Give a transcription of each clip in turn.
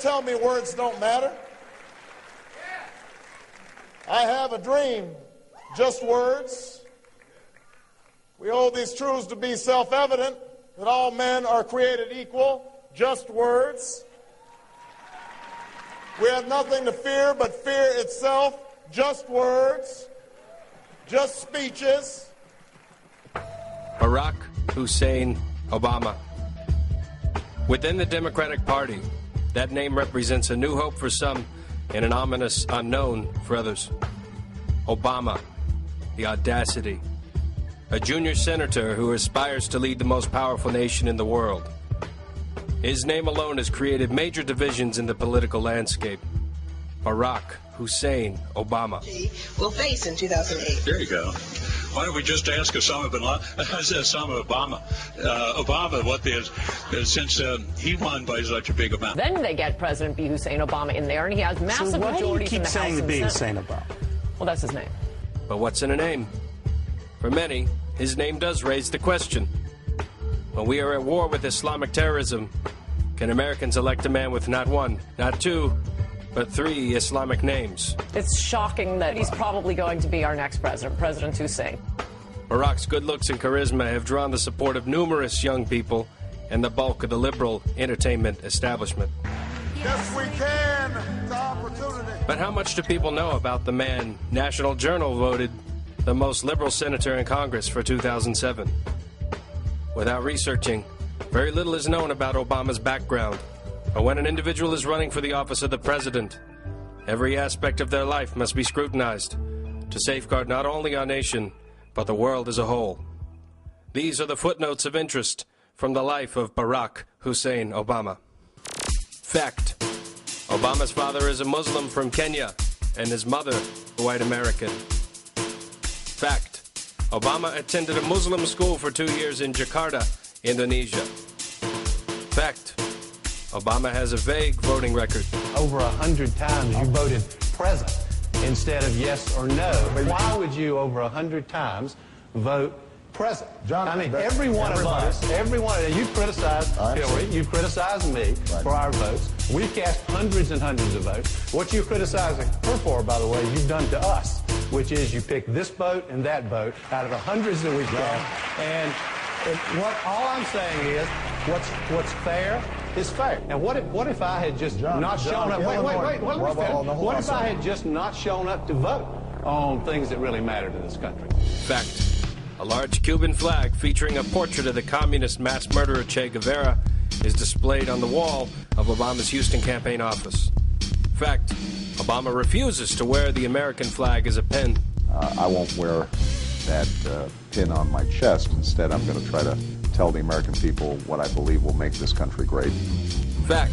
tell me words don't matter. I have a dream, just words. We hold these truths to be self-evident, that all men are created equal, just words. We have nothing to fear but fear itself, just words, just speeches. Barach Hussein Obama. Within the Democratic Party, that name represents a new hope for some and an ominous unknown for others. Obama, the audacity. A junior senator who aspires to lead the most powerful nation in the world. His name alone has created major divisions in the political landscape. Barach Hussein Obama. Will face in 2008. There you go. Why don't we just ask Osama Obama? Obama, what is since he won by such a big amount. Then they get President B. Hussein Obama in there, and he has massive majorities in the House and Senate. So why do you keep saying B. Hussein Obama? Well, that's his name. But what's in a name? For many, his name does raise the question. When we are at war with Islamic terrorism, can Americans elect a man with not one, not two, but three Islamic names? It's shocking that he's probably going to be our next president, President Hussein. Barach's good looks and charisma have drawn the support of numerous young people and the bulk of the liberal entertainment establishment. Yes, we can. It's an opportunity. But how much do people know about the man National Journal voted the most liberal senator in Congress for 2007? Without researching, very little is known about Obama's background. But when an individual is running for the office of the president, every aspect of their life must be scrutinized to safeguard not only our nation, but the world as a whole. These are the footnotes of interest from the life of Barach Hussein Obama. Fact: Obama's father is a Muslim from Kenya, and his mother, a white American. Fact: Obama attended a Muslim school for 2 years in Jakarta, Indonesia. Fact: Obama has a vague voting record. Over 100 times you voted present instead of yes or no. Why would you over 100 times vote present? John, I mean, every one of us, you've criticized Hillary, you've criticized me for our votes. We've cast hundreds and hundreds of votes. What you're criticizing her for, by the way, you've done to us, which is you pick this vote and that vote out of the hundreds that we've cast. And all I'm saying is what's fair is fair. And what if I had just not shown up? What if I had just not shown up to vote on things that really matter to this country? Fact: a large Cuban flag featuring a portrait of the communist mass murderer Che Guevara is displayed on the wall of Obama's Houston campaign office. Fact: Obama refuses to wear the American flag as a pin. I won't wear that pin on my chest. Instead, I'm going to try to tell the American people what I believe will make this country great. Fact: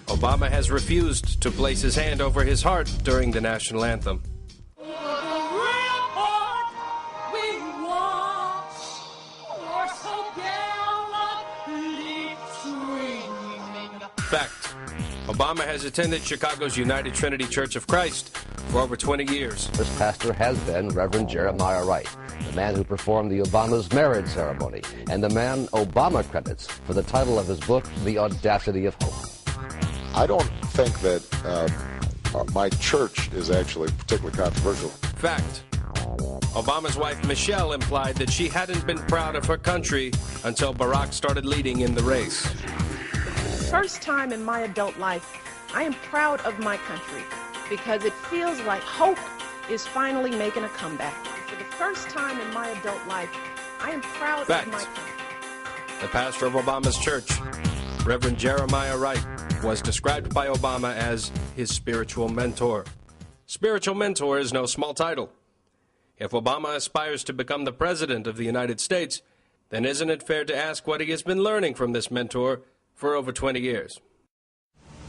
Obama has refused to place his hand over his heart during the national anthem. Fact: Obama has attended Chicago's United Trinity Church of Christ for over 20 years. This pastor has been Reverend Jeremiah Wright, the man who performed the Obama's marriage ceremony, and the man Obama credits for the title of his book, The Audacity of Hope. I don't think that my church is actually particularly controversial. Fact: Obama's wife Michelle implied that she hadn't been proud of her country until Barach started leading in the race. First time in my adult life, I am proud of my country because it feels like hope is finally making a comeback. For the first time in my adult life, I am proud of my country. The pastor of Obama's church, Reverend Jeremiah Wright, was described by Obama as his spiritual mentor. Spiritual mentor is no small title. If Obama aspires to become the President of the United States, then isn't it fair to ask what he has been learning from this mentor for over 20 years?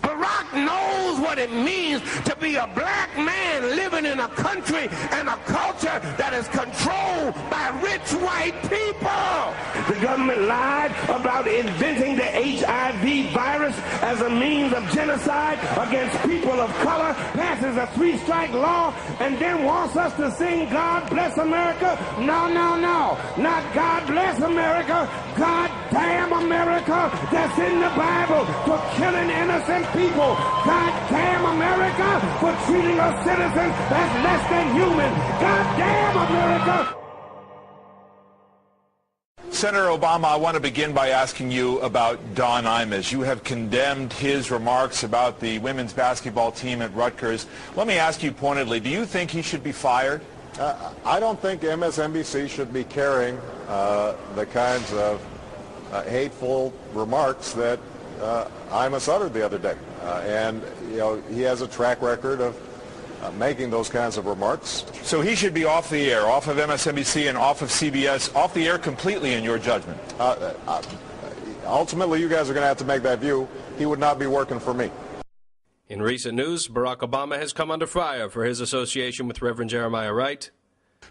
Who Barach knows what it means to be a black man living in a country and a culture that is controlled by rich white people. The government lied about inventing the HIV virus as a means of genocide against people of color, passes a 3-strike law, and then wants us to sing God Bless America. No, no, no. Not God Bless America. God damn America. That's in the Bible for killing innocent people. God damn America for treating us citizens as less than human. God damn America. Senator Obama, I want to begin by asking you about Don Imus. You have condemned his remarks about the women's basketball team at Rutgers. Let me ask you pointedly, do you think he should be fired? I don't think MSNBC should be carrying the kinds of hateful remarks that Imus uttered the other day. And, you know, he has a track record of making those kinds of remarks. So he should be off the air, off of MSNBC and off of CBS, off the air completely in your judgment? Ultimately, you guys are going to have to make that view. He would not be working for me. In recent news, Barack Obama has come under fire for his association with Reverend Jeremiah Wright.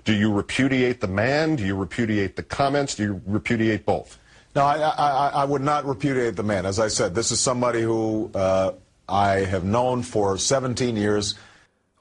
Do you repudiate the man? Do you repudiate the comments? Do you repudiate both? No, I would not repudiate the man. As I said, this is somebody who I have known for 17 years.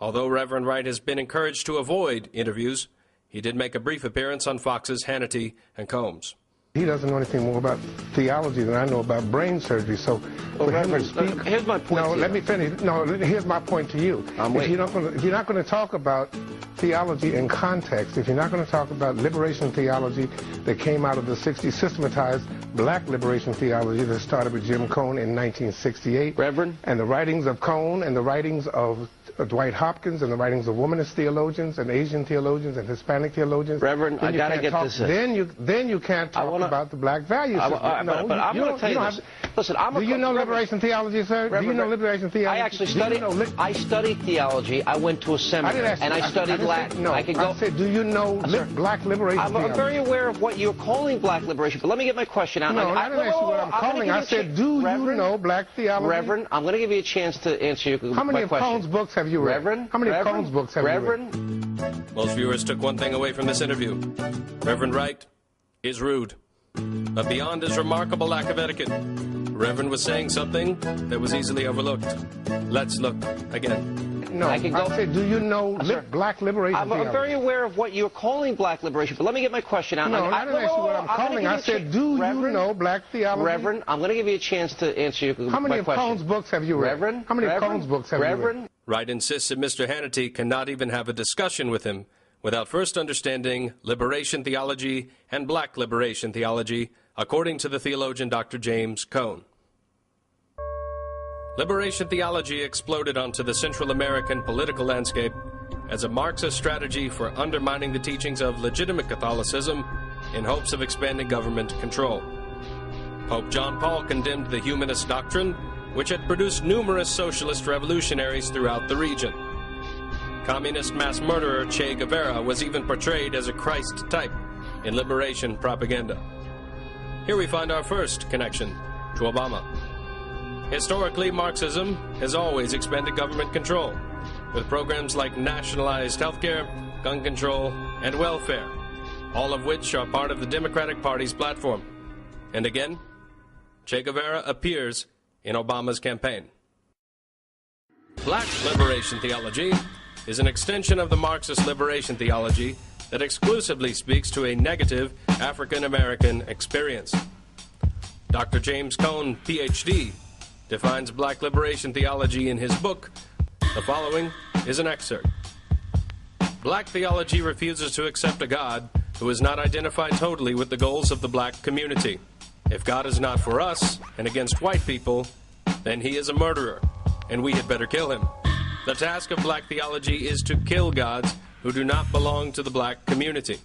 Although Reverend Wright has been encouraged to avoid interviews, he did make a brief appearance on Fox's Hannity and Combs. He doesn't know anything more about theology than I know about brain surgery. So, well, Reverend, here's my point. No, let me finish. No, here's my point to you. If you're not going to talk about theology in context, if you're not going to talk about liberation theology that came out of the 60s, systematized black liberation theology that started with Jim Cone in 1968, Reverend, and the writings of Cone and the writings of Dwight Hopkins and the writings of womanist theologians and Asian theologians and Hispanic theologians. Reverend, I got to get this in. Then you can't talk about the black value system. I'm going to tell you this. Listen, do you know liberation theology, sir? Reverend, do you know liberation theology? I actually studied. I studied theology. I went to a seminary and I studied Latin. No, I could go. I said, do you know black liberation theology? I'm very aware of what you're calling black liberation, but let me get my question out. No, I didn't ask you what I'm calling. I said, do you know black theology? Reverend, I'm going to give you a chance to answer your question. How many of Cone's books have you read? Reverend, how many of Cone's books have you read? Most viewers took one thing away from this interview. Reverend Wright is rude. But beyond his remarkable lack of etiquette, Reverend was saying something that was easily overlooked. Let's look again. No, I said, do you know black liberation theology? I'm very aware of what you're calling black liberation, but let me get my question out. No, I didn't ask you what I'm calling. I said, do you know black theology? Reverend, I'm going to give you a chance to answer your question. How many of Cone's books have you read? Reverend? How many of Cone's books have you read? Wright insists that Mr. Hannity cannot even have a discussion with him without first understanding liberation theology and black liberation theology, according to the theologian Dr. James Cone. Liberation theology exploded onto the Central American political landscape as a Marxist strategy for undermining the teachings of legitimate Catholicism in hopes of expanding government control. Pope John Paul condemned the humanist doctrine, which had produced numerous socialist revolutionaries throughout the region. Communist mass murderer Che Guevara was even portrayed as a Christ type in liberation propaganda. Here we find our first connection to Obama. Historically, Marxism has always expanded government control, with programs like nationalized healthcare, gun control, and welfare, all of which are part of the Democratic Party's platform. And again, Che Guevara appears in Obama's campaign. Black liberation theology is an extension of the Marxist liberation theology that exclusively speaks to a negative African-American experience. Dr. James Cone, Ph.D., defines black liberation theology in his book. The following is an excerpt. Black theology refuses to accept a God who is not identified totally with the goals of the black community. If God is not for us and against white people, then he is a murderer, and we had better kill him. The task of black theology is to kill gods who do not belong to the black community.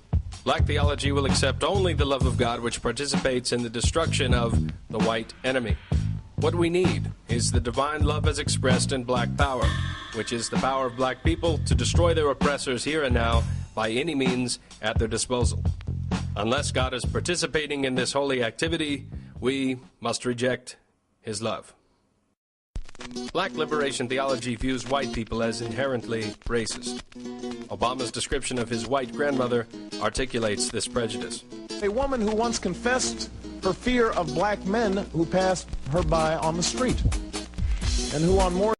Black theology will accept only the love of God which participates in the destruction of the white enemy. What we need is the divine love as expressed in black power, which is the power of black people to destroy their oppressors here and now by any means at their disposal. Unless God is participating in this holy activity, we must reject his love. Black liberation theology views white people as inherently racist. Obama's description of his white grandmother articulates this prejudice. A woman who once confessed her fear of black men who passed her by on the street, and who on more